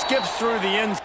skips through the end.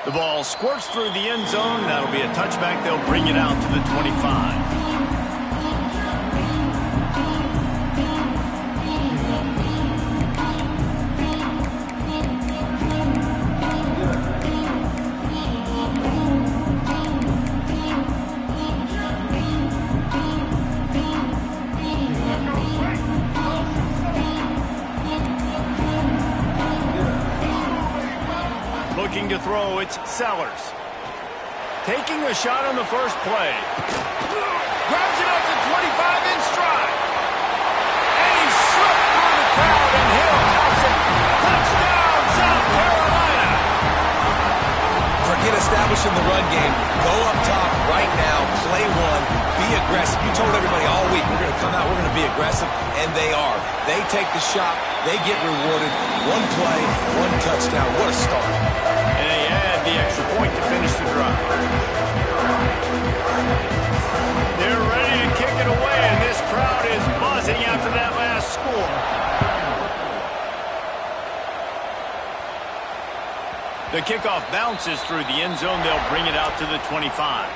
The ball squirts through the end zone. That'll be a touchback. They'll bring it out to the 25. Looking to throw, it's Sellers. Taking a shot on the first play. Grabs it up to 25 in stride. And he slipped through the crowd, and Hill house it. Touchdown, South Carolina. Forget establishing the run game. Go up top right now, play one, be aggressive. You told everybody all week, we're going to come out, we're going to be aggressive, and they are. They take the shot, they get rewarded. One play, one touchdown. What a start. The extra point to finish the drive. They're ready to kick it away, and this crowd is buzzing after that last score. The kickoff bounces through the end zone. They'll bring it out to the 25.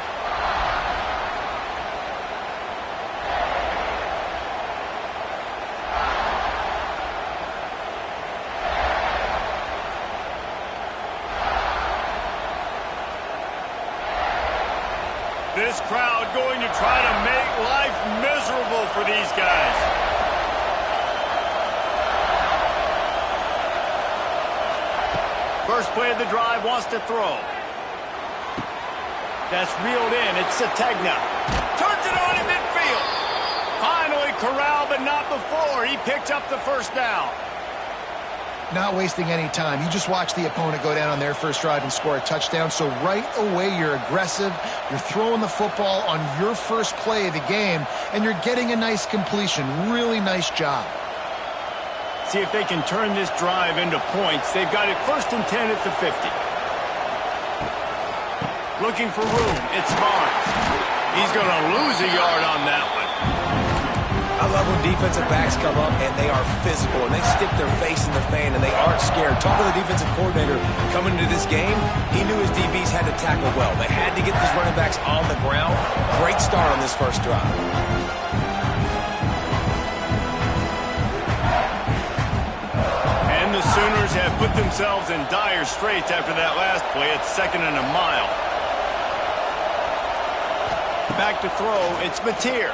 This crowd going to try to make life miserable for these guys. First play of the drive, wants to throw. That's reeled in. It's Sategna. Turns it on in midfield. Finally corralled, but not before. He picked up the first down. Not wasting any time. You just watch the opponent go down on their first drive and score a touchdown. So right away, you're aggressive. You're throwing the football on your first play of the game, and you're getting a nice completion. Really nice job. See if they can turn this drive into points. They've got it 1st and 10 at the 50. Looking for room. It's Barnes. He's going to lose a yard on that one. I love when defensive backs come up and they are physical and they stick their face in the fan and they aren't scared. Talk to the defensive coordinator coming into this game. He knew his DBs had to tackle well. They had to get these running backs on the ground. Great start on this first drive. And the Sooners have put themselves in dire straits after that last play. It's 2nd and a mile. Back to throw. It's Mateer.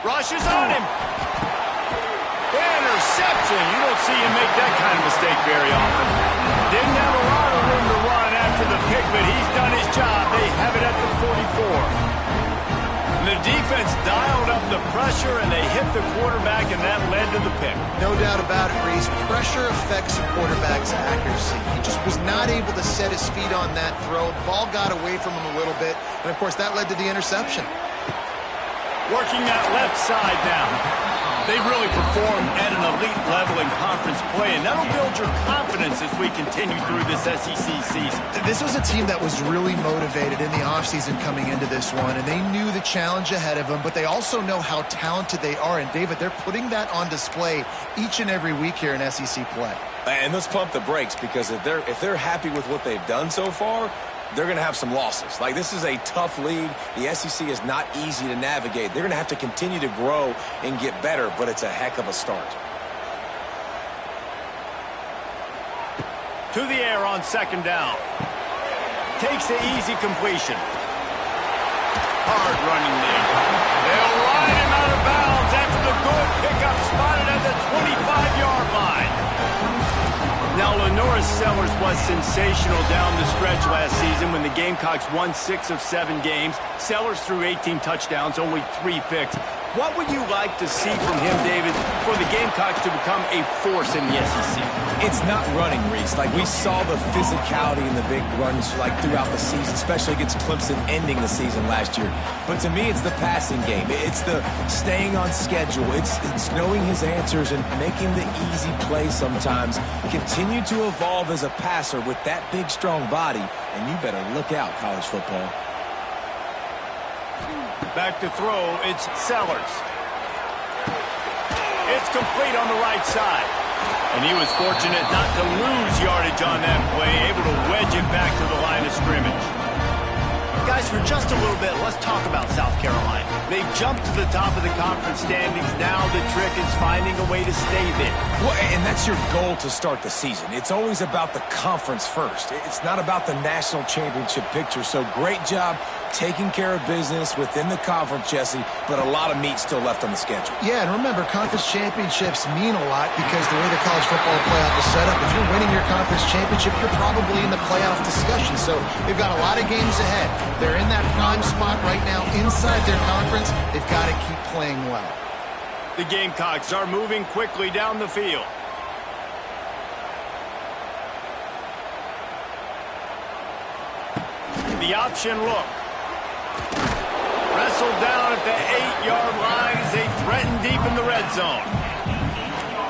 Rushes on him. Interception. You don't see him make that kind of mistake very often. Didn't have a lot of room to run after the pick, but he's done his job. They have it at the 44. The defense dialed up the pressure, and they hit the quarterback, and that led to the pick. No doubt about it, Reese. Pressure affects a quarterback's accuracy. He just was not able to set his feet on that throw. The ball got away from him a little bit, and, of course, that led to the interception. Working that left side now. They've really performed at an elite level in conference play, and that'll build your confidence as we continue through this SEC season. This was a team that was really motivated in the offseason coming into this one, and they knew the challenge ahead of them, but they also know how talented they are. And, David, they're putting that on display each and every week here in SEC play. And let's pump the brakes, because if they're happy with what they've done so far, they're going to have some losses. Like, this is a tough league. The SEC is not easy to navigate. They're going to have to continue to grow and get better, but it's a heck of a start. To the air on 2nd down. Takes the easy completion. Hard running there. They'll ride him out of bounds after the good pickup spotted at the 25-yard line. Now, Lenora Sellers was sensational down the stretch last season when the Gamecocks won 6 of 7 games. Sellers threw 18 touchdowns, only 3 picks. What would you like to see from him, David, for the Gamecocks to become a force in the SEC? It's not running, Reese. Like, we saw the physicality in the big runs like throughout the season, especially against Clemson ending the season last year. But to me, it's the passing game. It's the staying on schedule. It's knowing his answers and making the easy play sometimes. Continue to evolve as a passer with that big, strong body, and you better look out, college football. Back to throw, it's Sellers. It's complete on the right side. And he was fortunate not to lose yardage on that play, able to wedge it back to the line of scrimmage. Guys, for just a little bit, let's talk about South Carolina. They've jumped to the top of the conference standings. Now the trick is finding a way to stay there. Well, and that's your goal to start the season. It's always about the conference first. It's not about the national championship picture. So great job taking care of business within the conference, Jesse, but a lot of meat still left on the schedule. Yeah, and remember, conference championships mean a lot because the way the college football playoff is set up, if you're winning your conference championship, you're probably in the playoff discussion. So they've got a lot of games ahead. They're in that prime spot right now inside their conference. They've got to keep playing well. The Gamecocks are moving quickly down the field. The option look. Wrestled down at the 8-yard line as they threaten deep in the red zone.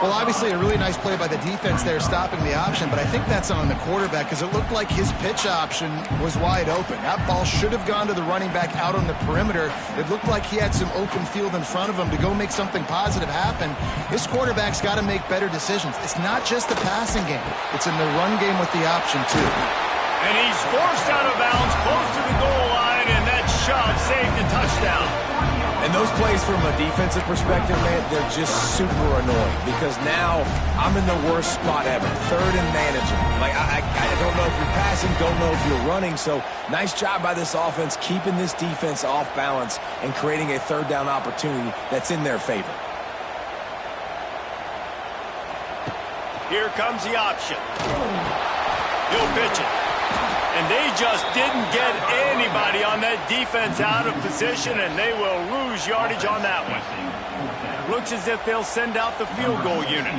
Well, obviously a really nice play by the defense there stopping the option, but I think that's on the quarterback because it looked like his pitch option was wide open. That ball should have gone to the running back out on the perimeter. It looked like he had some open field in front of him to go make something positive happen. This quarterback's got to make better decisions. It's not just the passing game. It's in the run game with the option, too. And he's forced out of bounds close to the goal line, and that shove saved a touchdown. And those plays from a defensive perspective, man, they're just super annoying because now I'm in the worst spot ever. 3rd and manageable. Like, I don't know if you're passing, don't know if you're running. So nice job by this offense keeping this defense off balance and creating a 3rd down opportunity that's in their favor. Here comes the option. He'll pitch it. And they just didn't get anybody on that defense out of position, and they will lose yardage on that one. Looks as if they'll send out the field goal unit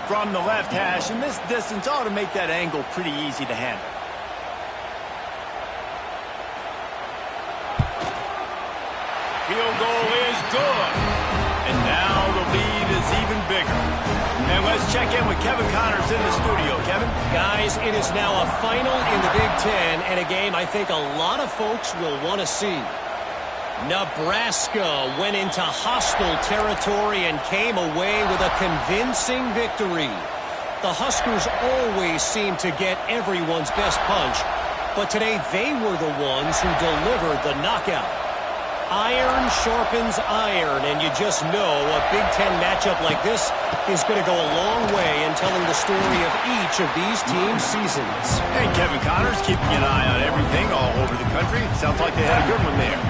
from the left hash, and this distance ought to make that angle pretty easy to handle. Field goal is good. And now the lead is even bigger. And Let's check in with Kevin Connors in the studio. Kevin? Guys, it is now a final in the Big Ten, and a game I think a lot of folks will want to see. Nebraska went into hostile territory and came away with a convincing victory. The Huskers always seem to get everyone's best punch, but today they were the ones who delivered the knockout. Iron sharpens iron, and you just know a Big Ten matchup like this is going to go a long way in telling the story of each of these teams' seasons. Hey, Kevin Connors keeping an eye on everything all over the country. Sounds like they had a good one there.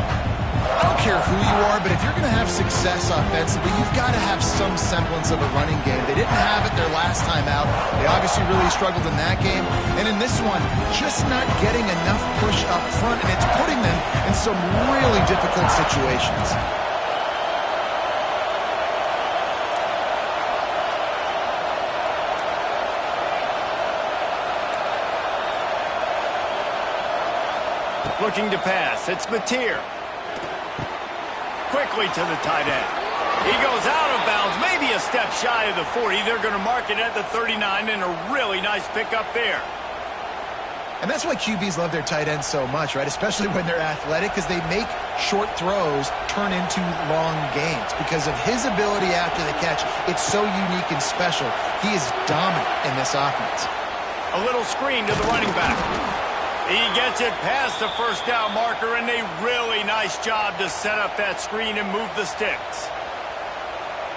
I don't care who you are, but if you're going to have success offensively, you've got to have some semblance of a running game. They didn't have it their last time out. They obviously really struggled in that game. And in this one, just not getting enough push up front, and it's putting them in some really difficult situations. Looking to pass. It's Mateer. Quickly to the tight end. He goes out of bounds, maybe a step shy of the 40. They're going to mark it at the 39, and a really nice pickup there. And that's why QBs love their tight ends so much, right? Especially when they're athletic, because they make short throws turn into long gains. Because of his ability after the catch, it's so unique and special. He is dominant in this offense. A little screen to the running back. He gets it past the first down marker, and a really nice job to set up that screen and move the sticks.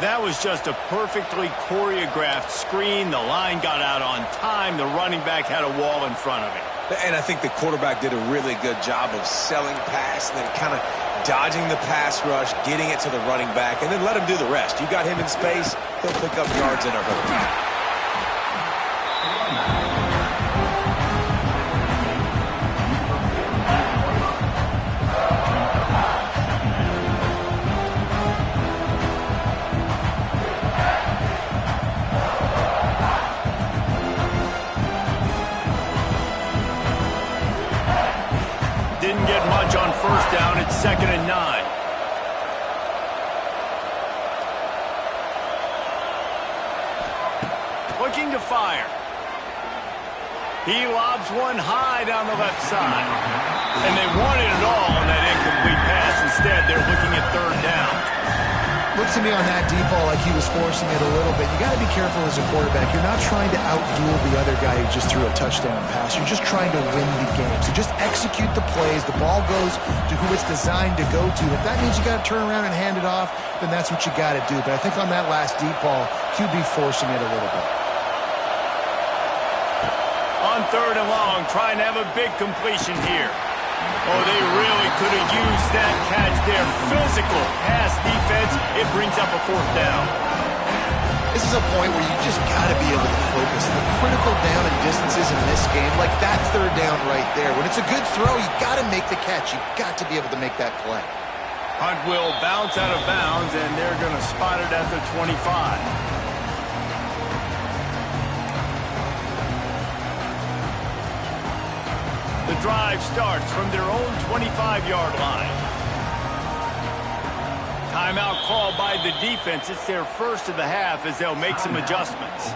That was just a perfectly choreographed screen. The line got out on time. The running back had a wall in front of him. And I think the quarterback did a really good job of selling pass and then kind of dodging the pass rush, getting it to the running back, and then let him do the rest. You got him in space, he'll pick up yards in a hurry. Didn't get much on first down. It's 2nd and 9. Looking to fire. He lobs one high down the left side. And they wanted it all on that incomplete pass. Instead, they're looking at 3rd down. Looks to me on that deep ball like he was forcing it a little bit. You got to be careful as a quarterback. You're not trying to outduel the other guy who just threw a touchdown pass. You're just trying to win the game. So just execute the plays. The ball goes to who it's designed to go to. If that means you got to turn around and hand it off, then that's what you got to do. But I think on that last deep ball, QB forcing it a little bit. On 3rd and long, trying to have a big completion here. Oh, they really could have used that catch there. Physical pass defense. It brings up a 4th down. This is a point where you just got to be able to focus. The critical down and distances in this game, like that 3rd down right there. When it's a good throw, you got to make the catch. You got to be able to make that play. Hunt will bounce out of bounds, and they're going to spot it at the 25. The drive starts from their own 25-yard line. Timeout called by the defense. It's their first of the half as they'll make some adjustments.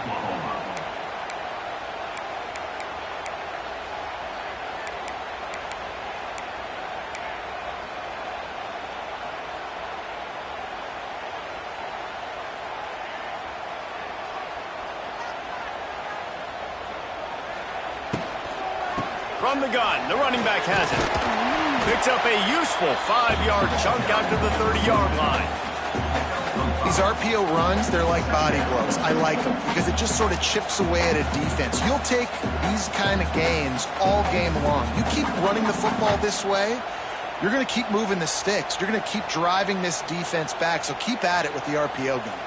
From the gun, the running back has it. Picks up a useful 5-yard chunk out to the 30-yard line. These RPO runs, they're like body blows. I like them because it just sort of chips away at a defense. You'll take these kind of gains all game long. You keep running the football this way, you're going to keep moving the sticks. You're going to keep driving this defense back, so keep at it with the RPO game.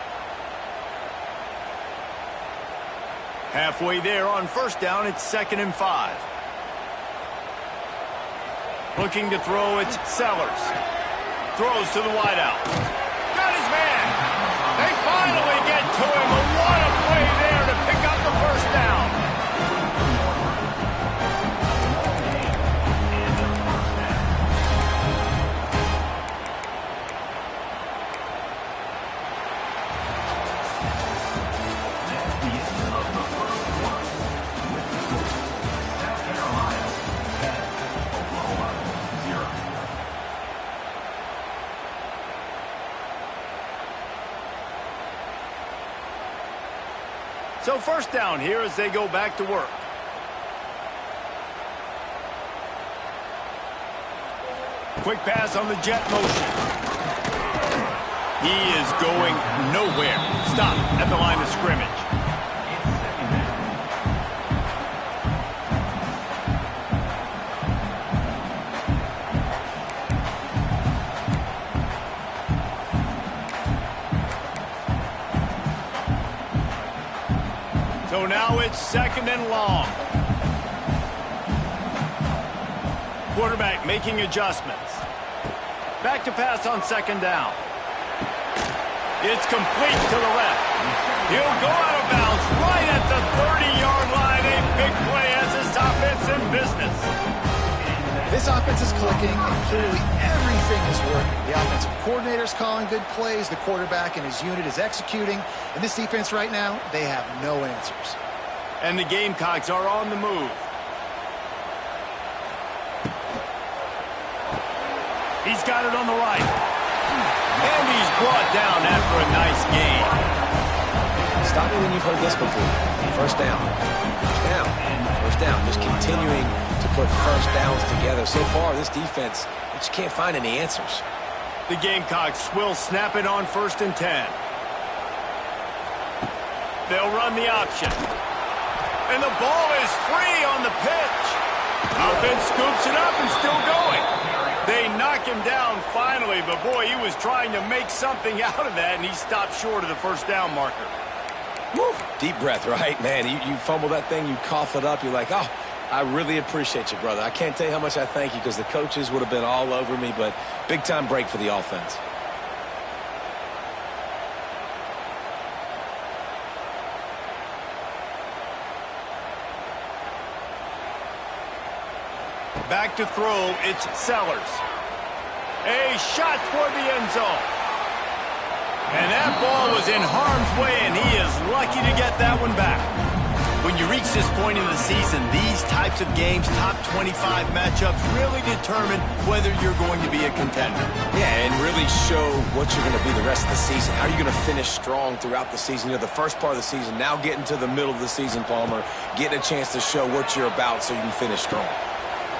Halfway there on first down, it's 2nd and 5. Looking to throw, it's Sellers. Throws to the wideout. Got his man. They finally get to him. What a play there to pick up the first down. So first down here as they go back to work. Quick pass on the jet motion. He is going nowhere. Stop at the line of scrimmage. So now it's 2nd and long. Quarterback making adjustments. Back to pass on 2nd down. It's complete to the left. He'll go out of bounds right at the 30-yard line. A big play as this offense in business. This offense is clicking, and clearly everything is working. The offensive coordinator's calling good plays. The quarterback and his unit is executing. And this defense right now, they have no answers. And the Gamecocks are on the move. He's got it on the right. And he's brought down after a nice gain. Stop me when you've heard this before. First down. First down. First down. Just continuing to put first downs together. So far, this defense, they just can't find any answers. The Gamecocks will snap it on 1st and 10. They'll run the option. And the ball is free on the pitch. Offense scoops it up and still going. They knock him down finally, but boy, he was trying to make something out of that, and he stopped short of the first down marker. Woo. Deep breath, right? Man, you fumble that thing, you cough it up, you're like, oh, I really appreciate you, brother. I can't tell you how much I thank you because the coaches would have been all over me, but big-time break for the offense. Back to throw, it's Sellers. A shot toward the end zone. And that ball was in harm's way, and he is lucky to get that one back. When you reach this point in the season, these types of games, top 25 matchups, really determine whether you're going to be a contender. Yeah, and really show what you're going to be the rest of the season. How are you going to finish strong throughout the season? You know, the first part of the season, now getting to the middle of the season, Palmer, getting a chance to show what you're about so you can finish strong.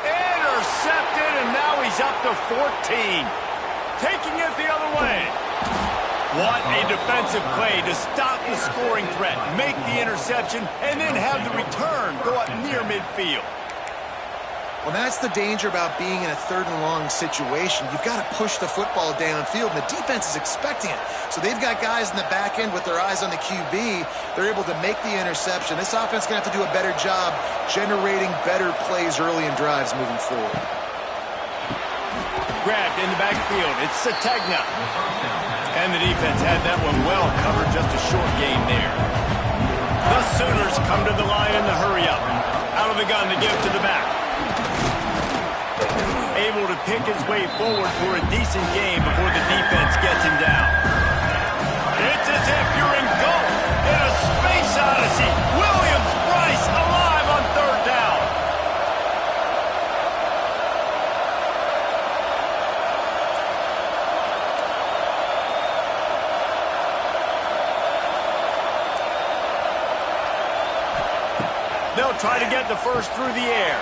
Intercepted, and now he's up to 14. Taking it the other way. What a defensive play to stop the scoring threat, make the interception, and then have the return go up near midfield. Well, that's the danger about being in a 3rd and long situation. You've got to push the football downfield, and the defense is expecting it. So they've got guys in the back end with their eyes on the QB. They're able to make the interception. This offense is going to have to do a better job generating better plays early in drives moving forward. Grabbed in the backfield. It's Sategna. And the defense had that one well covered, just a short gain there. The Sooners come to the line in the hurry-up. Out of the gun to give to the back. Able to pick his way forward for a decent game before the defense gets him down. It's as if you're engulfed in a space odyssey. Williams-Brice alive on 3rd down. They'll try to get the first through the air.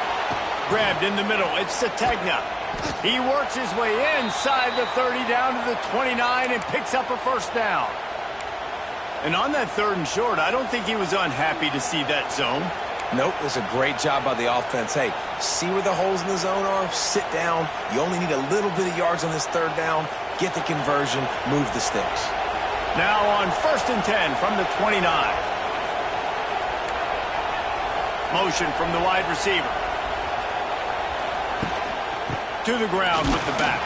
Grabbed in the middle, it's Sategna. He works his way inside the 30 down to the 29 and picks up a first down. And on that 3rd and short, I don't think he was unhappy to see that zone. Nope, it's a great job by the offense. Hey, see where the holes in the zone are? Sit down. You only need a little bit of yards on this 3rd down. Get the conversion, move the sticks. Now on 1st and 10 from the 29. Motion from the wide receiver. To the ground with the back.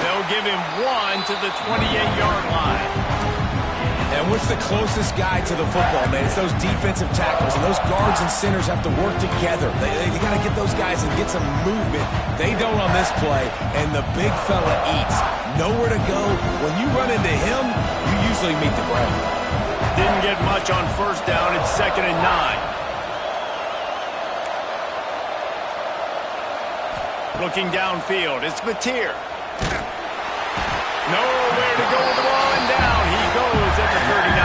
They'll give him 1 to the 28-yard line. And what's the closest guy to the football, man? It's those defensive tackles, and those guards and centers have to work together. They got to get those guys and get some movement. They don't on this play, and the big fella eats. Nowhere to go. When you run into him, you usually meet the ground. Didn't get much on 1st down. It's 2nd and 9. Looking downfield, it's Mateer. Nowhere to go with the ball, and down he goes at the 39.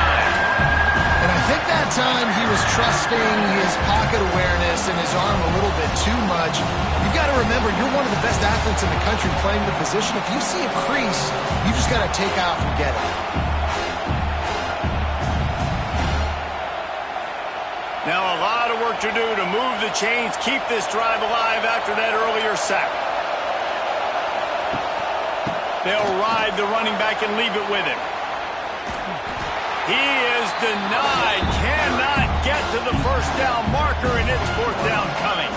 And I think that's time he was trusting his pocket awareness and his arm a little bit too much. You've got to remember, you're one of the best athletes in the country playing the position. If you see a crease, you just got to take off and get it. Now a lot of work to do to move the chains, keep this drive alive after that earlier sack. They'll ride the running back and leave it with him. He is denied, cannot get to the first down marker, and it's fourth down coming.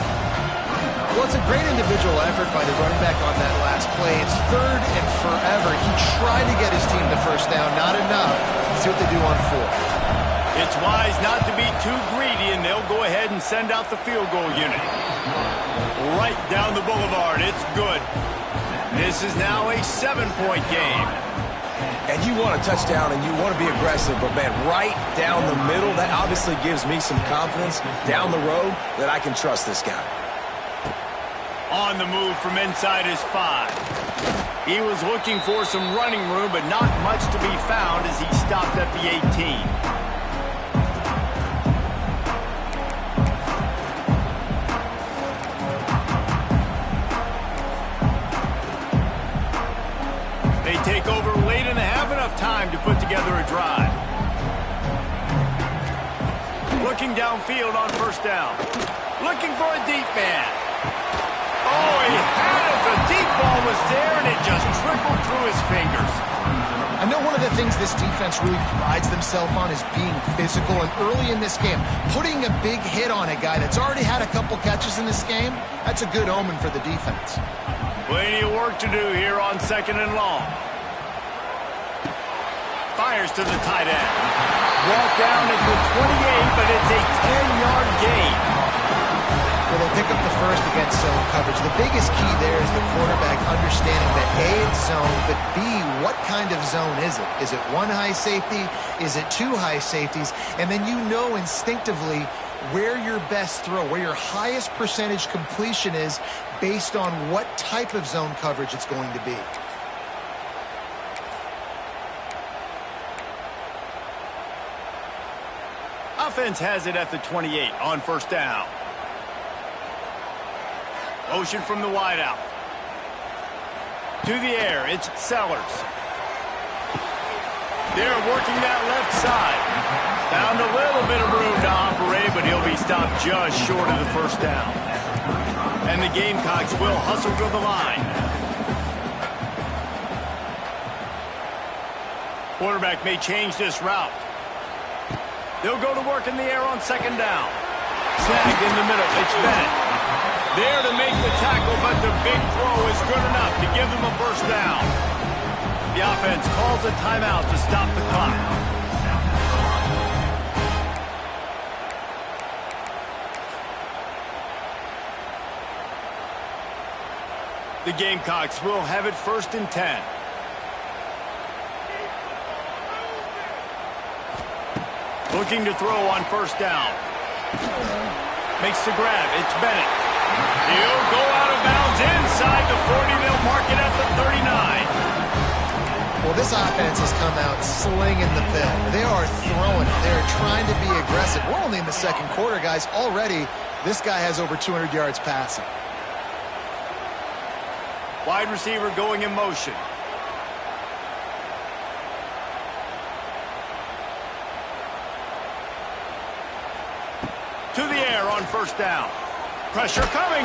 Well, it's a great individual effort by the running back on that last play. It's third and forever. He tried to get his team the first down, not enough. See what they do on fourth. It's wise not to be too greedy, and they'll go ahead and send out the field goal unit. Right down the boulevard, it's good. This is now a 7-point game. And you want a touchdown and you want to be aggressive, but man, right down the middle, that obviously gives me some confidence down the road that I can trust this guy. On the move from inside his 5. He was looking for some running room, but not much to be found as he stopped at the 18. Take over late and have enough time to put together a drive. Looking downfield on first down. Looking for a deep man. Oh, he had it. The deep ball was there, and it just trickled through his fingers. I know one of the things this defense really prides themselves on is being physical, and early in this game, putting a big hit on a guy that's already had a couple catches in this game, that's a good omen for the defense. Plenty of work to do here on second and long. Fires to the tight end. Brought down at the 28, but it's a 10-yard gain. Well, they'll pick up the first against zone coverage. The biggest key there is the quarterback understanding that A, it's zone, but B, what kind of zone is it? Is it one high safety? Is it two high safeties? And then you know instinctively where your best throw, where your highest percentage completion is based on what type of zone coverage it's going to be. Offense has it at the 28 on first down. Motion from the wideout. To the air, it's Sellers. They're working that left side. Found a little bit of room to operate, but he'll be stopped just short of the first down. And the Gamecocks will hustle to the line. Quarterback may change this route. They'll go to work in the air on second down. Snagged in the middle. It's Bennett. There to make the tackle, but the big throw is good enough to give them a first down. The offense calls a timeout to stop the clock. The Gamecocks will have it first and 10. Looking to throw on first down. Makes the grab. It's Bennett. He'll go out of bounds inside the 40. They'll mark it at the 39. Well, this offense has come out slinging the pill. They are throwing it. They're trying to be aggressive. We're only in the second quarter, guys. Already, this guy has over 200 yards passing. Wide receiver going in motion. To the air on first down. Pressure coming.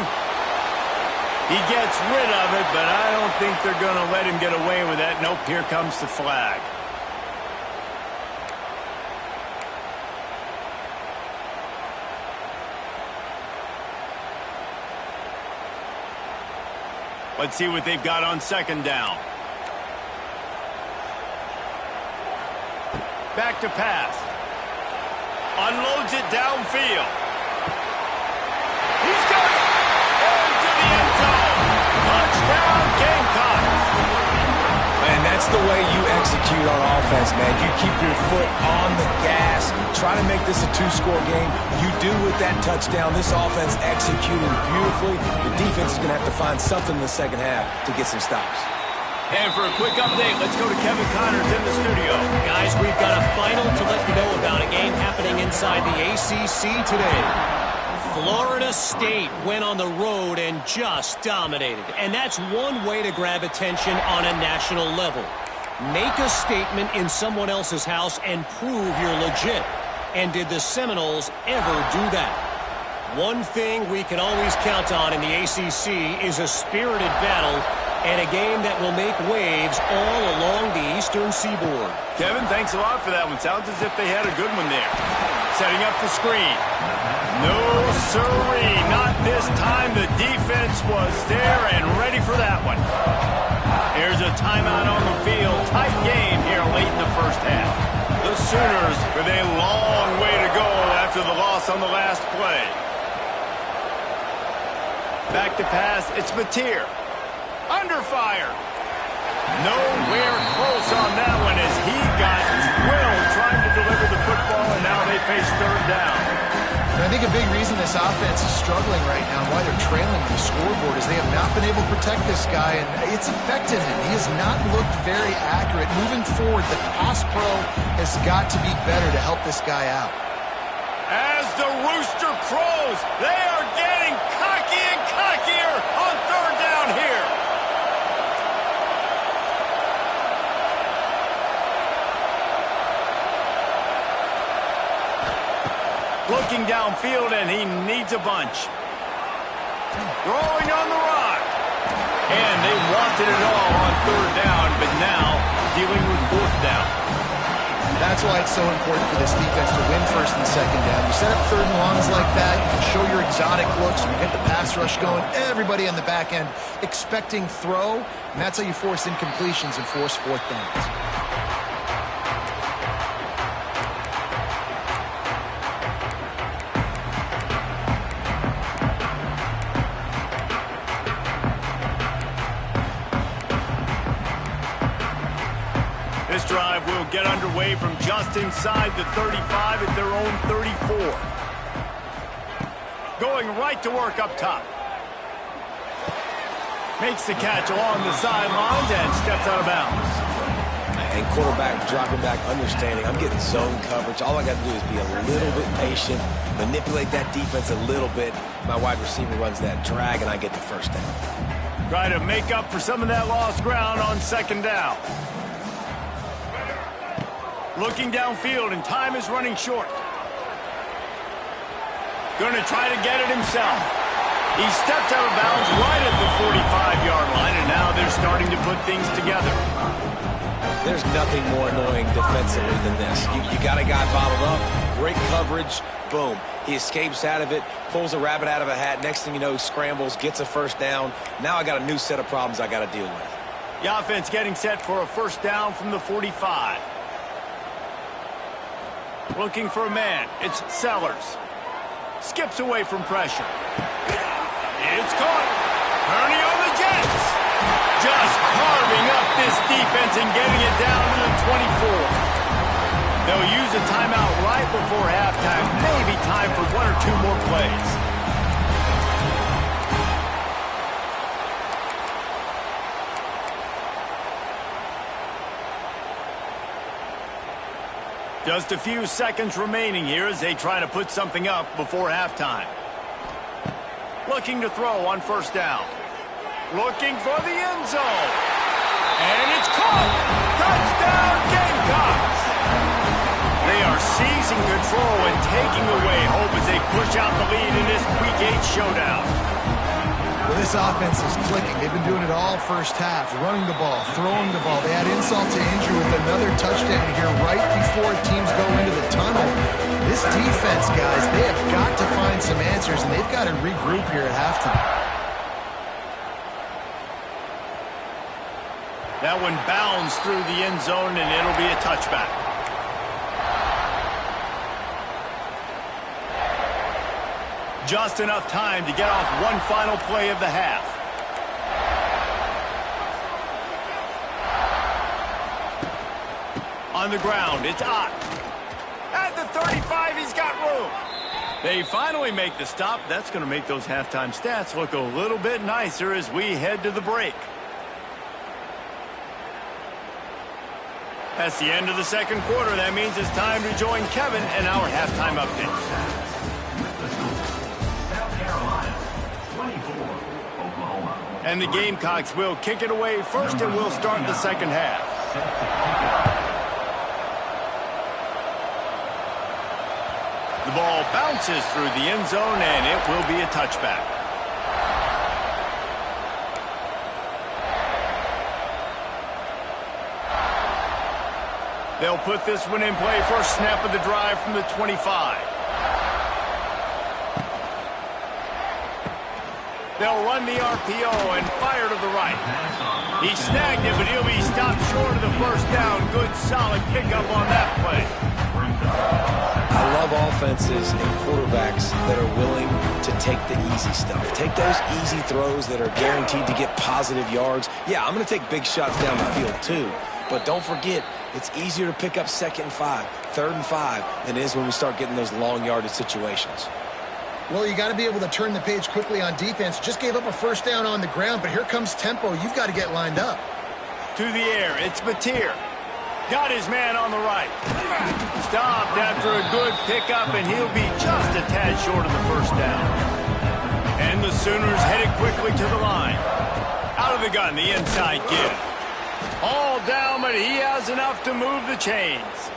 He gets rid of it, but I don't think they're going to let him get away with that. Nope, here comes the flag. Let's see what they've got on second down. Back to pass. Unloads it downfield. He's got it. Into the end zone. Touchdown, Gamecocks. Man, that's the way you execute on offense, man. You keep your foot on the gas. Try to make this a two-score game. You do with that touchdown. This offense executed beautifully. The defense is going to have to find something in the second half to get some stops. And for a quick update, let's go to Kevin Connors in the studio. Guys, we've got a final to let you know about, a game happening inside the ACC today. Florida State went on the road and just dominated. And that's one way to grab attention on a national level. Make a statement in someone else's house and prove you're legit. And did the Seminoles ever do that? One thing we can always count on in the ACC is a spirited battle and a game that will make waves all along the Eastern Seaboard. Kevin, thanks a lot for that one. Sounds as if they had a good one there. Setting up the screen. No siree, not this time. The defense was there and ready for that one. Here's a timeout on the field. Tight game here late in the first half. The Sooners with a long way to go after the loss on the last play. Back to pass. It's Mateer. Under fire. Nowhere close on that one as he got drilled trying to deliver the football, and now they face third down. And I think a big reason this offense is struggling right now and why they're trailing the scoreboard is they have not been able to protect this guy, and it's affected him. He has not looked very accurate. Moving forward, the pass pro has got to be better to help this guy out. As the rooster crows, they are getting cocky and cockier on third down here. Looking downfield, and he needs a bunch. Throwing on the rock. And they wanted it all on third down, but now dealing with fourth down. That's why it's so important for this defense to win first and second down. You set up third and longs like that, you can show your exotic looks, you can get the pass rush going, everybody on the back end expecting throw, and that's how you force incompletions and force fourth downs. This drive will get underway from just inside the 35 at their own 34. Going right to work up top. Makes the catch along the sidelines and steps out of bounds. And quarterback dropping back, understanding I'm getting zone coverage. All I got to do is be a little bit patient, manipulate that defense a little bit. My wide receiver runs that drag, and I get the first down. Try to make up for some of that lost ground on second down. Looking downfield, and time is running short. Going to try to get it himself. He steps out of bounds right at the 45-yard line, and now they're starting to put things together. There's nothing more annoying defensively than this. You got a guy bottled up, great coverage, boom. He escapes out of it, pulls a rabbit out of a hat. Next thing you know, scrambles, gets a first down. Now I got a new set of problems I got to deal with. The offense getting set for a first down from the 45. Looking for a man. It's Sellers. Skips away from pressure. It's caught. Kearney on the Jets. Just carving up this defense and getting it down to the 24. They'll use a timeout right before halftime. Maybe time for one or two more plays. Just a few seconds remaining here as they try to put something up before halftime. Looking to throw on first down. Looking for the end zone. And it's caught. Touchdown Gamecocks. They are seizing control and taking away hope as they push out the lead in this Week 8 showdown. Well, this offense is clicking. They've been doing it all first half, running the ball, throwing the ball. They had insult to injury with another touchdown here right before teams go into the tunnel. This defense, guys, they have got to find some answers, and they've got to regroup here at halftime. That one bounds through the end zone, and it'll be a touchback. Just enough time to get off one final play of the half. On the ground, it's Ott. At the 35, he's got room. They finally make the stop. That's going to make those halftime stats look a little bit nicer as we head to the break. That's the end of the second quarter. That means it's time to join Kevin in our halftime update. And the Gamecocks will kick it away first, and we'll start the second half. The ball bounces through the end zone, and it will be a touchback. They'll put this one in play. First snap of the drive from the 25. They'll run the RPO and fire to the right. He snagged it, but he'll be stopped short of the first down. Good, solid pickup on that play. I love offenses and quarterbacks that are willing to take the easy stuff. Take those easy throws that are guaranteed to get positive yards. Yeah, I'm going to take big shots down the field too. But don't forget, it's easier to pick up 2nd and 5, 3rd and 5 than it is when we start getting those long yardage situations. Well, you got to be able to turn the page quickly on defense. Just gave up a first down on the ground, but here comes tempo. You've got to get lined up. To the air, it's Mateer. Got his man on the right. Stopped after a good pickup, and he'll be just a tad short of the first down. And the Sooners headed quickly to the line. Out of the gun, the inside give. All down, but he has enough to move the chains.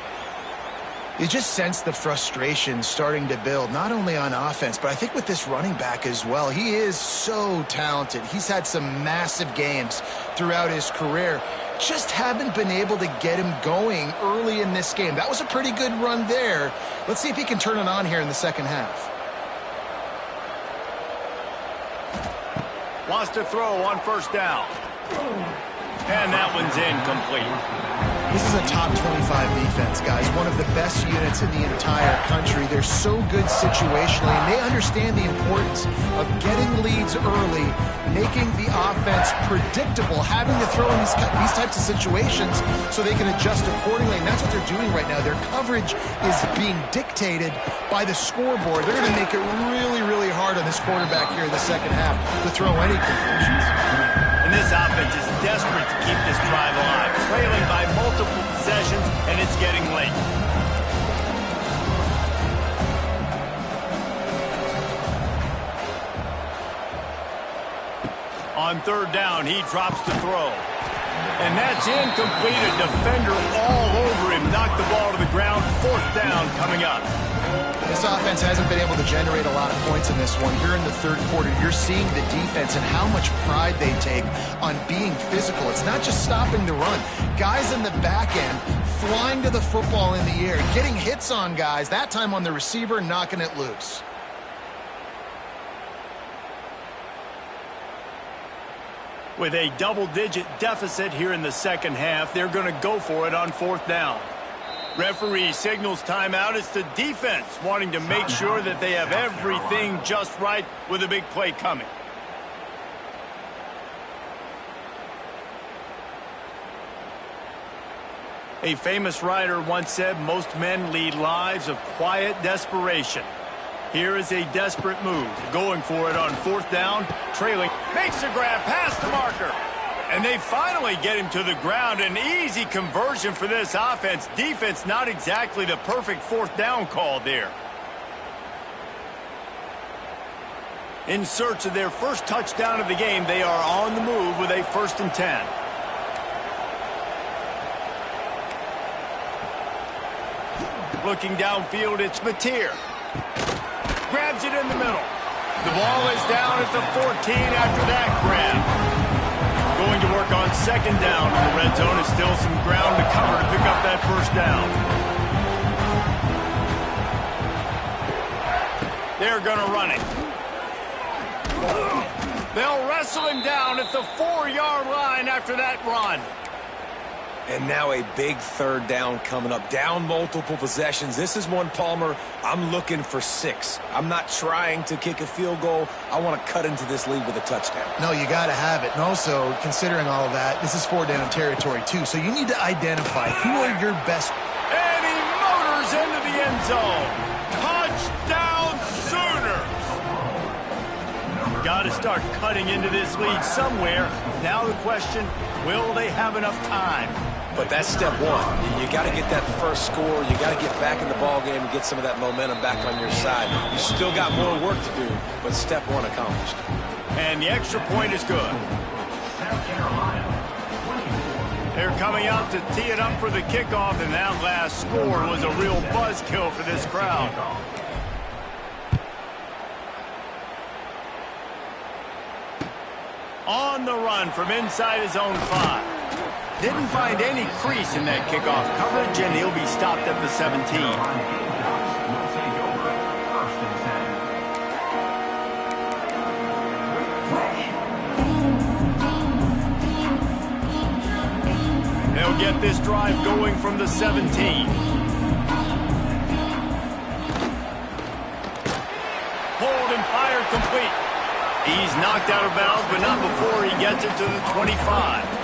You just sense the frustration starting to build, not only on offense, but I think with this running back as well. He is so talented. He's had some massive games throughout his career. Just haven't been able to get him going early in this game. That was a pretty good run there. Let's see if he can turn it on here in the second half. Wants to throw on first down. And that one's incomplete. This is a top 25 defense, guys. One of the best units in the entire country. They're so good situationally, and they understand the importance of getting leads early, making the offense predictable, having to throw in these types of situations so they can adjust accordingly, and that's what they're doing right now. Their coverage is being dictated by the scoreboard. They're going to make it really, really hard on this quarterback here in the second half to throw any conclusions. And this offense is desperate to keep this drive alive, trailing by multiple possessions, and it's getting late. On third down, he drops the throw. And that's incomplete. A defender all over him. Knocked the ball to the ground. Fourth down coming up. This offense hasn't been able to generate a lot of points in this one. Here in the third quarter, you're seeing the defense and how much pride they take on being physical. It's not just stopping the run. Guys in the back end flying to the football in the air, getting hits on guys, that time on the receiver, knocking it loose. With a double-digit deficit here in the second half, they're going to go for it on fourth down. Referee signals timeout. It's the defense wanting to make sure that they have everything just right with a big play coming. A famous writer once said, most men lead lives of quiet desperation. Here is a desperate move. Going for it on fourth down, trailing. Makes a grab past the marker. And they finally get him to the ground. An easy conversion for this offense. Defense not exactly the perfect fourth down call there. In search of their first touchdown of the game, they are on the move with a 1st and 10. Looking downfield, it's Mateer. Grabs it in the middle. The ball is down at the 14 after that grab. Going to work on second down in the red zone. Is still some ground to cover to pick up that first down. They're going to run it. They'll wrestle him down at the 4-yard line after that run. And now a big third down coming up. Down multiple possessions. This is one, Palmer, I'm looking for 6. I'm not trying to kick a field goal. I want to cut into this lead with a touchdown. No, you got to have it. And also, considering all of that, this is 4-down territory, too. So you need to identify who are your best. And he motors into the end zone. Touchdown, Sooners! Got to start cutting into this lead somewhere. Now the question, will they have enough time? But that's step one. You got to get that first score. You got to get back in the ball game and get some of that momentum back on your side. You still got more work to do, but step one accomplished. And the extra point is good. They're coming out to tee it up for the kickoff, and that last score was a real buzzkill for this crowd. On the run from inside his own 5. Didn't find any crease in that kickoff coverage, and he'll be stopped at the 17. They'll get this drive going from the 17. Hold and fire complete. He's knocked out of bounds, but not before he gets it to the 25.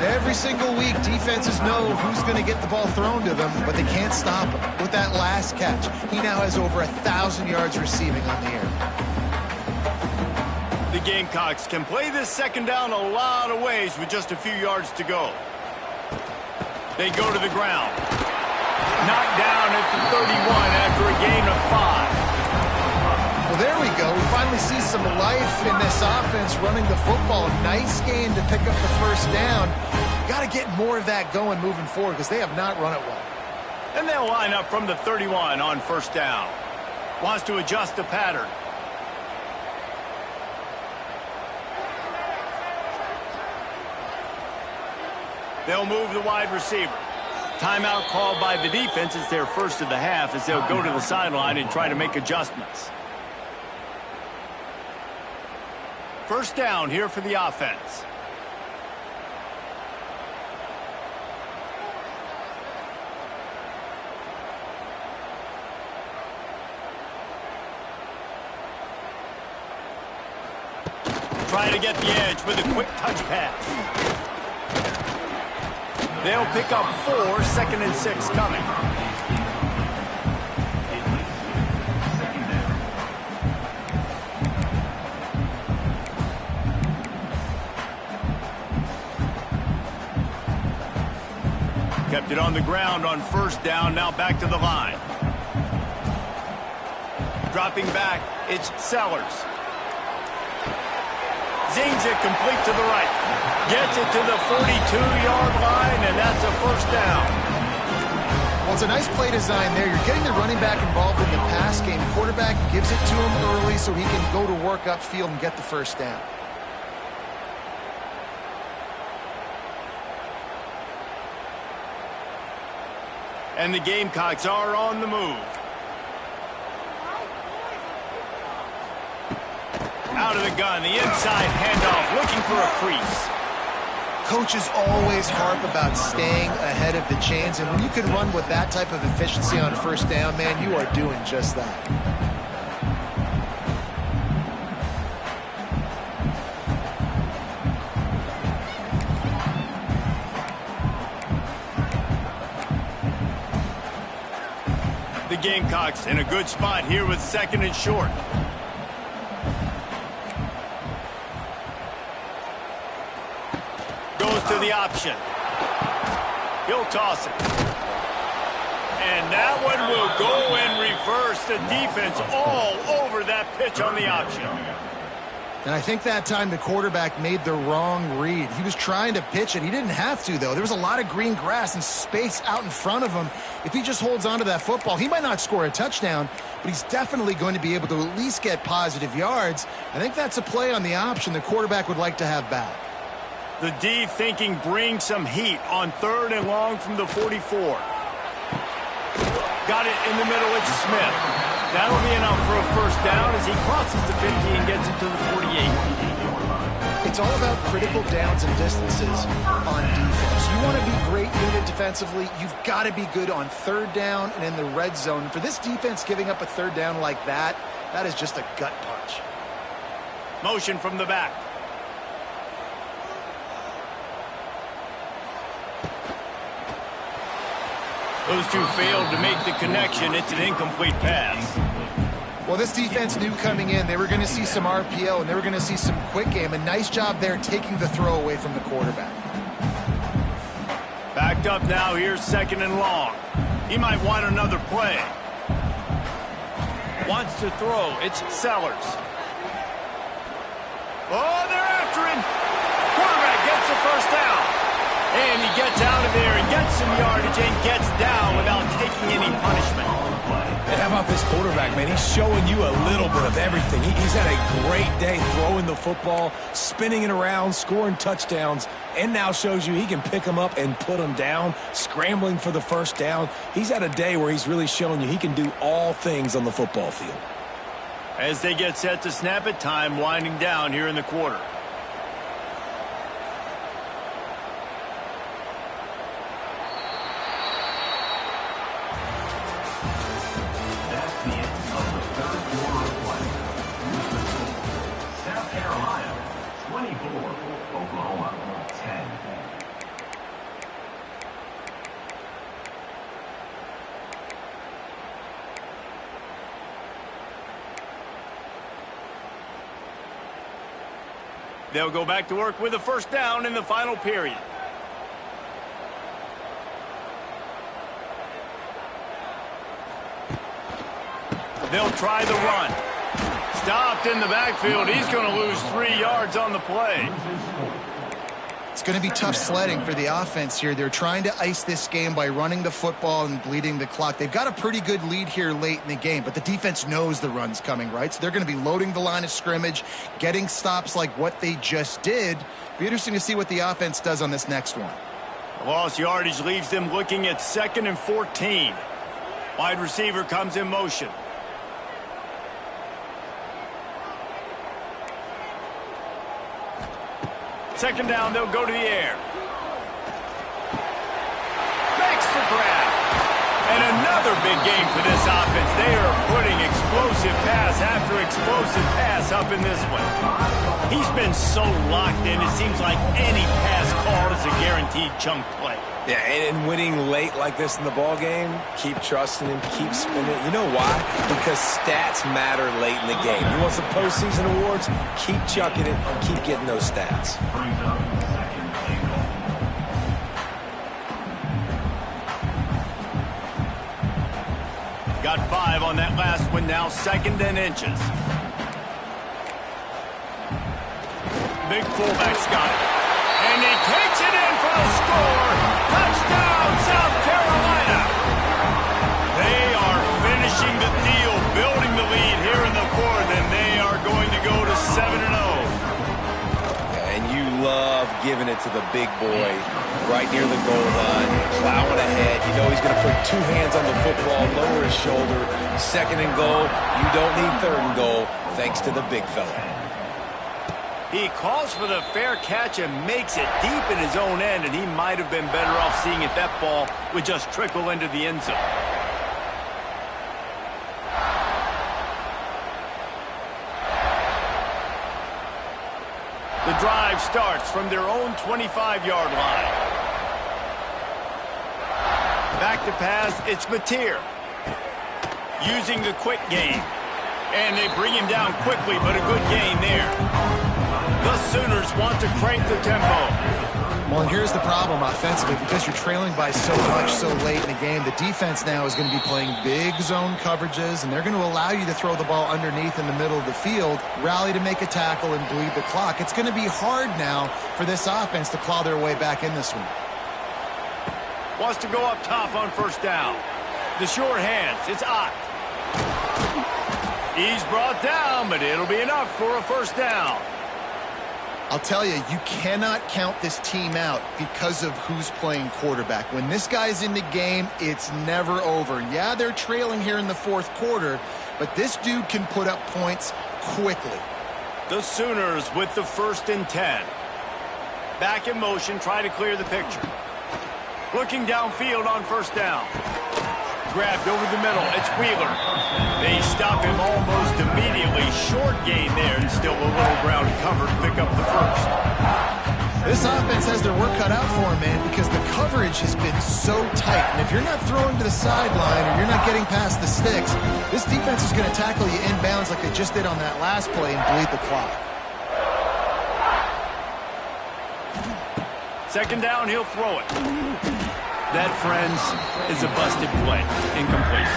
Every single week, defenses know who's going to get the ball thrown to them, but they can't stop him. With that last catch, he now has over 1,000 yards receiving on the air. The Gamecocks can play this second down a lot of ways with just a few yards to go. They go to the ground. Knocked down at the 31 after a gain of 5. Well, there we go. We finally see some life in this offense running the football. Nice game to pick up the first down. Got to get more of that going moving forward because they have not run it well. And they'll line up from the 31 on first down. Wants to adjust the pattern. They'll move the wide receiver. Timeout called by the defense. It's their first of the half as they'll go to the sideline and try to make adjustments. First down here for the offense. Try to get the edge with a quick touch pass. They'll pick up 4, 2nd and 6 coming. Kept it on the ground on first down, now back to the line. Dropping back, it's Sellers. Zings it complete to the right. Gets it to the 42-yard line, and that's a first down. Well, it's a nice play design there. You're getting the running back involved in the pass game. Quarterback gives it to him early so he can go to work upfield and get the first down. And the Gamecocks are on the move. Out of the gun, the inside handoff, looking for a crease. Coaches always harp about staying ahead of the chains, and when you can run with that type of efficiency on first down, man, you are doing just that. The Gamecocks in a good spot here with 2nd and short. Goes to the option. He'll toss it. And that one will go in reverse. The defense all over that pitch on the option. And I think that time the quarterback made the wrong read. He was trying to pitch it. He didn't have to, though. There was a lot of green grass and space out in front of him. If he just holds on to that football, he might not score a touchdown, but he's definitely going to be able to at least get positive yards. I think that's a play on the option the quarterback would like to have back. The D thinking bring some heat on 3rd and long from the 44. Got it in the middle, it's Smith. That'll be enough for a first down as he crosses the 50 and gets it to the 48. It's all about critical downs and distances on defense. You want to be great unit defensively, you've got to be good on 3rd down and in the red zone. For this defense giving up a 3rd down like that, that is just a gut punch. Motion from the back. Those two failed to make the connection. It's an incomplete pass. Well, this defense knew coming in they were going to see some RPO and they were going to see some quick game. A nice job there taking the throw away from the quarterback. Backed up now. Here's 2nd and long. He might want another play. Wants to throw. It's Sellers. Oh, they're after him. Quarterback gets the first down. And he gets out of there and gets some yardage and gets down without taking any punishment. And how about this quarterback, man? He's showing you a little bit of everything. He's had a great day throwing the football, spinning it around, scoring touchdowns, and now shows you he can pick them up and put them down, scrambling for the first down. He's had a day where he's really showing you he can do all things on the football field. As they get set to snap it, time winding down here in the quarter. They'll go back to work with a first down in the final period. They'll try the run. Stopped in the backfield. He's going to lose 3 yards on the play. It's going to be tough sledding for the offense here. They're trying to ice this game by running the football and bleeding the clock. They've got a pretty good lead here late in the game, but the defense knows the run's coming, right? So they're going to be loading the line of scrimmage, getting stops like what they just did. Be interesting to see what the offense does on this next one. Lost yardage leaves them looking at 2nd and 14. Wide receiver comes in motion. Second down, they'll go to the air. Makes the grab. And another big game for this offense. They are putting explosive pass after explosive pass up in this one. He's been so locked in, it seems like any pass call is a guaranteed chunk play. Yeah, and winning late like this in the ball game, keep trusting him, keep spinning. You know why? Because stats matter late in the game. You want some postseason awards? Keep chucking it, keep getting those stats. Got 5 on that last one now, 2nd and inches. Big fullback's got it. And he takes it in for the score. Touchdown, South Carolina. They are finishing the deal, building the lead here in the 4th, and they are going to go to 7-0. And you love giving it to the big boy right near the goal line, plowing ahead. You know he's going to put 2 hands on the football, lower his shoulder. 2nd and goal. You don't need 3rd and goal, thanks to the big fella. He calls for the fair catch and makes it deep in his own end, and he might have been better off seeing if that ball would just trickle into the end zone. The drive starts from their own 25-yard line. Back to pass, it's Mateer. Using the quick game. And they bring him down quickly, but a good gain there. The Sooners want to crank the tempo. Well, and here's the problem offensively. Because you're trailing by so much so late in the game, the defense now is going to be playing big zone coverages, and they're going to allow you to throw the ball underneath in the middle of the field, rally to make a tackle, and bleed the clock. It's going to be hard now for this offense to claw their way back in this one. Wants to go up top on first down. The short hands, it's Ott. He's brought down, but it'll be enough for a first down. I'll tell you, you cannot count this team out because of who's playing quarterback. When this guy's in the game, it's never over. Yeah, they're trailing here in the 4th quarter, but this dude can put up points quickly. The Sooners with the 1st and 10. Back in motion, try to clear the picture. Looking downfield on first down. Grabbed over the middle, it's Wheeler. They stop him almost immediately. Short gain there, and still a little ground cover to pick up the 1st. This offense has their work cut out for them, man, because the coverage has been so tight. And if you're not throwing to the sideline or you're not getting past the sticks, this defense is going to tackle you inbounds like they just did on that last play and bleed the clock. 2nd down, he'll throw it. That, friends, is a busted play. Incomplete.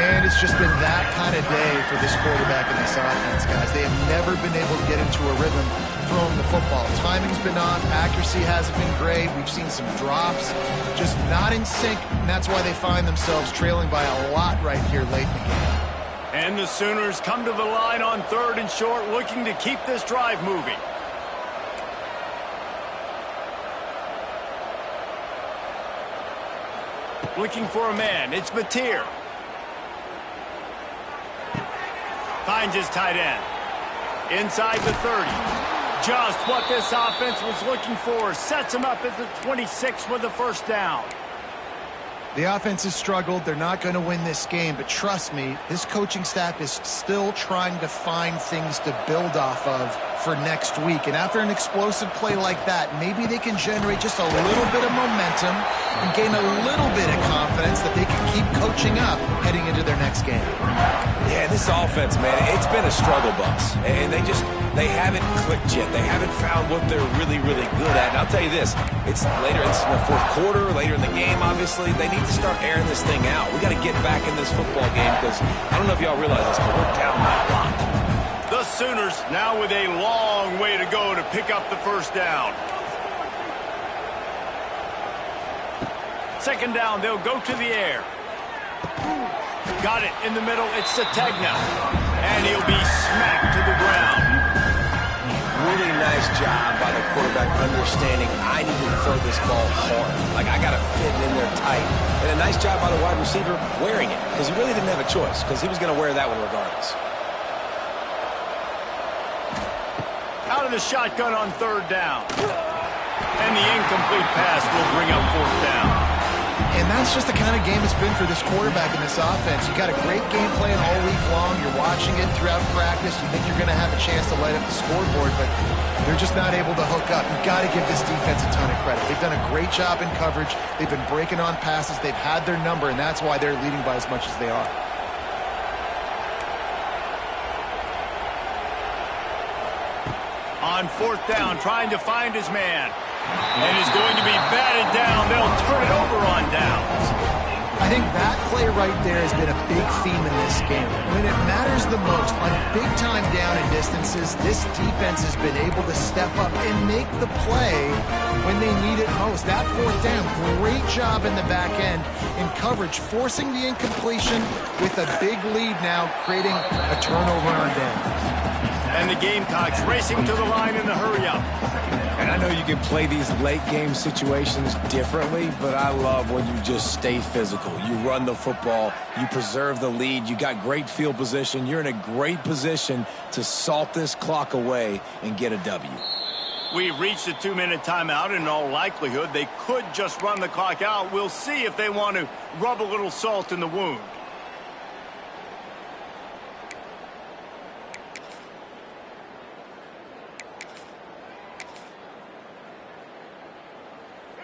And it's just been that kind of day for this quarterback and this offense, guys. They have never been able to get into a rhythm throwing the football. Timing's been off. Accuracy hasn't been great. We've seen some drops. Just not in sync, and that's why they find themselves trailing by a lot right here late in the game. And the Sooners come to the line on 3rd and short, looking to keep this drive moving. Looking for a man. It's Mateer. Finds his tight end. Inside the 30. Just what this offense was looking for. Sets him up at the 26 with the first down. The offense has struggled. They're not going to win this game, but trust me, this coaching staff is still trying to find things to build off of for next week. And after an explosive play like that, maybe they can generate just a little bit of momentum and gain a little bit of confidence that they can keep coaching up heading into their next game. Yeah, this offense, man, it's been a struggle bus. And they haven't clicked yet. They haven't found what they're really, really good at. And I'll tell you this, it's later, it's in the 4th quarter, later in the game, obviously. They need to start airing this thing out. We got to get back in this football game because I don't know if y'all realize this, but we're down by a lot. The Sooners now with a long way to go to pick up the first down. 2nd down, they'll go to the air. Got it in the middle, it's Sategna. And he'll be smacked to the ground. Really nice job by the quarterback understanding I need to throw this ball hard. Like, I got to fit in there tight. And a nice job by the wide receiver wearing it because he really didn't have a choice because he was going to wear that one regardless. Out of the shotgun on 3rd down. And the incomplete pass will bring up 4th down. And that's just the kind of game it's been for this quarterback and this offense. You got a great game plan all week long. You're watching it throughout practice. You think you're going to have a chance to light up the scoreboard, but they're just not able to hook up. You've got to give this defense a ton of credit. They've done a great job in coverage. They've been breaking on passes. They've had their number, and that's why they're leading by as much as they are. On 4th down, trying to find his man. And is going to be batted down. They'll turn it over on downs. I think that play right there has been a big theme in this game. When it matters the most, on big-time down and distances, this defense has been able to step up and make the play when they need it most. That 4th down, great job in the back end in coverage, forcing the incompletion with a big lead now, creating a turnover on down. And the Gamecocks racing to the line in the hurry-up. And I know you can play these late-game situations differently, but I love when you just stay physical. You run the football, you preserve the lead, you got great field position. You're in a great position to salt this clock away and get a W. We've reached a 2-minute timeout. In all likelihood, they could just run the clock out. We'll see if they want to rub a little salt in the wound.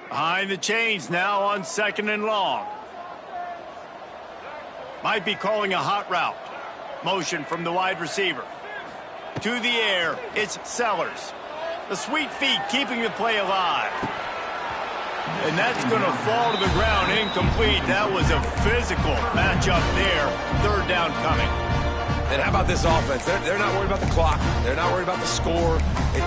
Behind the chains now on 2nd and long. Might be calling a hot route. Motion from the wide receiver. To the air, it's Sellers. The sweet feet keeping the play alive. And that's going to fall to the ground incomplete. That was a physical matchup there. 3rd down coming. And how about this offense? They're not worried about the clock. They're not worried about the score.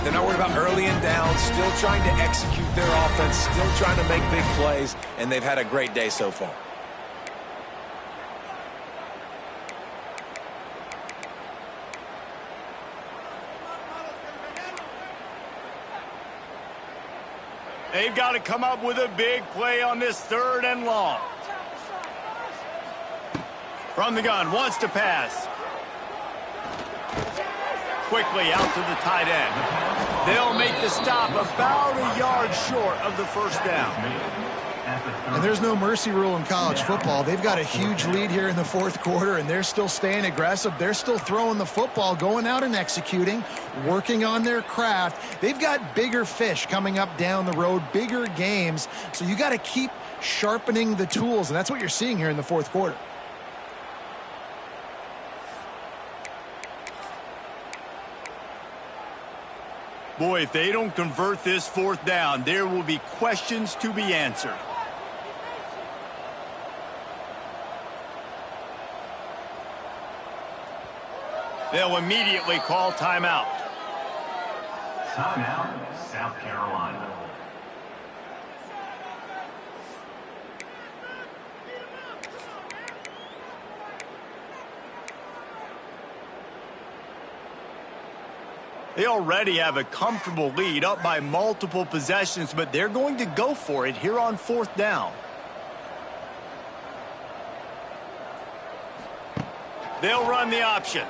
They're not worried about early and down. Still trying to execute their offense. Still trying to make big plays. And they've had a great day so far. They've got to come up with a big play on this 3rd and long. From the gun, wants to pass. Quickly out to the tight end. They'll make the stop about a yard short of the first down. And there's no mercy rule in college football. They've got a huge lead here in the 4th quarter, and they're still staying aggressive. They're still throwing the football, going out and executing, working on their craft. They've got bigger fish coming up down the road, bigger games. So you got to keep sharpening the tools, and that's what you're seeing here in the 4th quarter. Boy, if they don't convert this 4th down, there will be questions to be answered. They'll immediately call timeout. Timeout, South Carolina. They already have a comfortable lead, up by multiple possessions, but they're going to go for it here on 4th down. They'll run the option.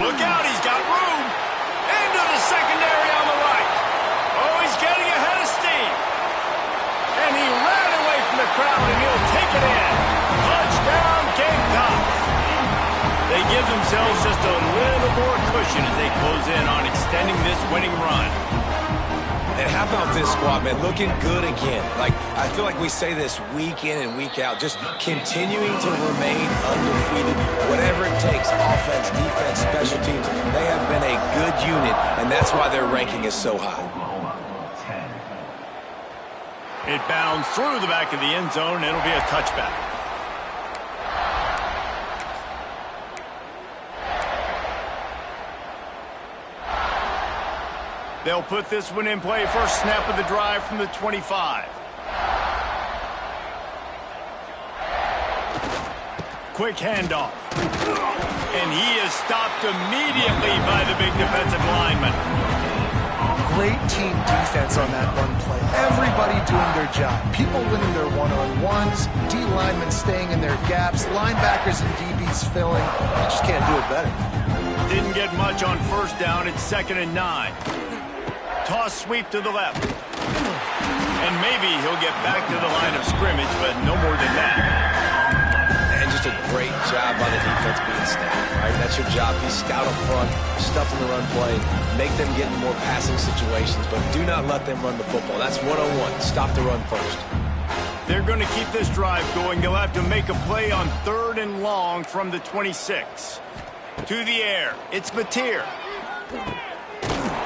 Look out, he's got room. Into the secondary on the right. Oh, he's getting ahead of steam. And he ran away from the crowd, and he'll take it in. Touchdown, Gamecocks. They give themselves just a little more cushion as they close in on extending this winning run. And how about this squad, man? Looking good again. Like, I feel like we say this week in and week out, just continuing to remain undefeated, whatever it takes, offense, defense, special teams. They have been a good unit, and that's why their ranking is so high. It bounds through the back of the end zone, and it'll be a touchback. They'll put this one in play. First snap of the drive from the 25. Quick handoff. And he is stopped immediately by the big defensive lineman. Great team defense on that run play. Everybody doing their job. People winning their one-on-ones, D linemen staying in their gaps, linebackers and DBs filling. You just can't do it better. Didn't get much on 1st down. It's 2nd and 9. Toss sweep to the left. And maybe he'll get back to the line of scrimmage, but no more than that. And just a great job by the defense being stacked, right? That's your job. Be scout up front, stuff in the run play, make them get in more passing situations, but do not let them run the football. That's 101. Stop the run first. They're going to keep this drive going. They'll have to make a play on 3rd and long from the 26. To the air. It's Mateer.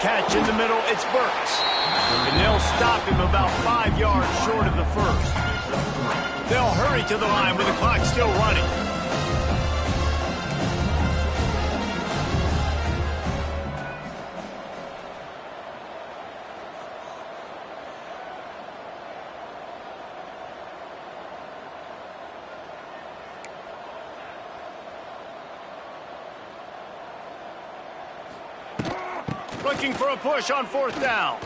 Catch in the middle, it's Burks. And they'll stop him about 5 yards short of the first. They'll hurry to the line with the clock still running. Looking for a push on 4th down.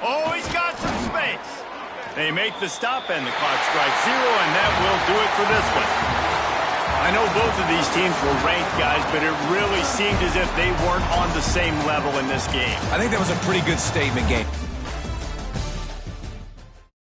Oh, he's got some space. They make the stop, and the clock strikes 0, and that will do it for this one. I know both of these teams were ranked, guys, but it really seemed as if they weren't on the same level in this game. I think that was a pretty good statement game.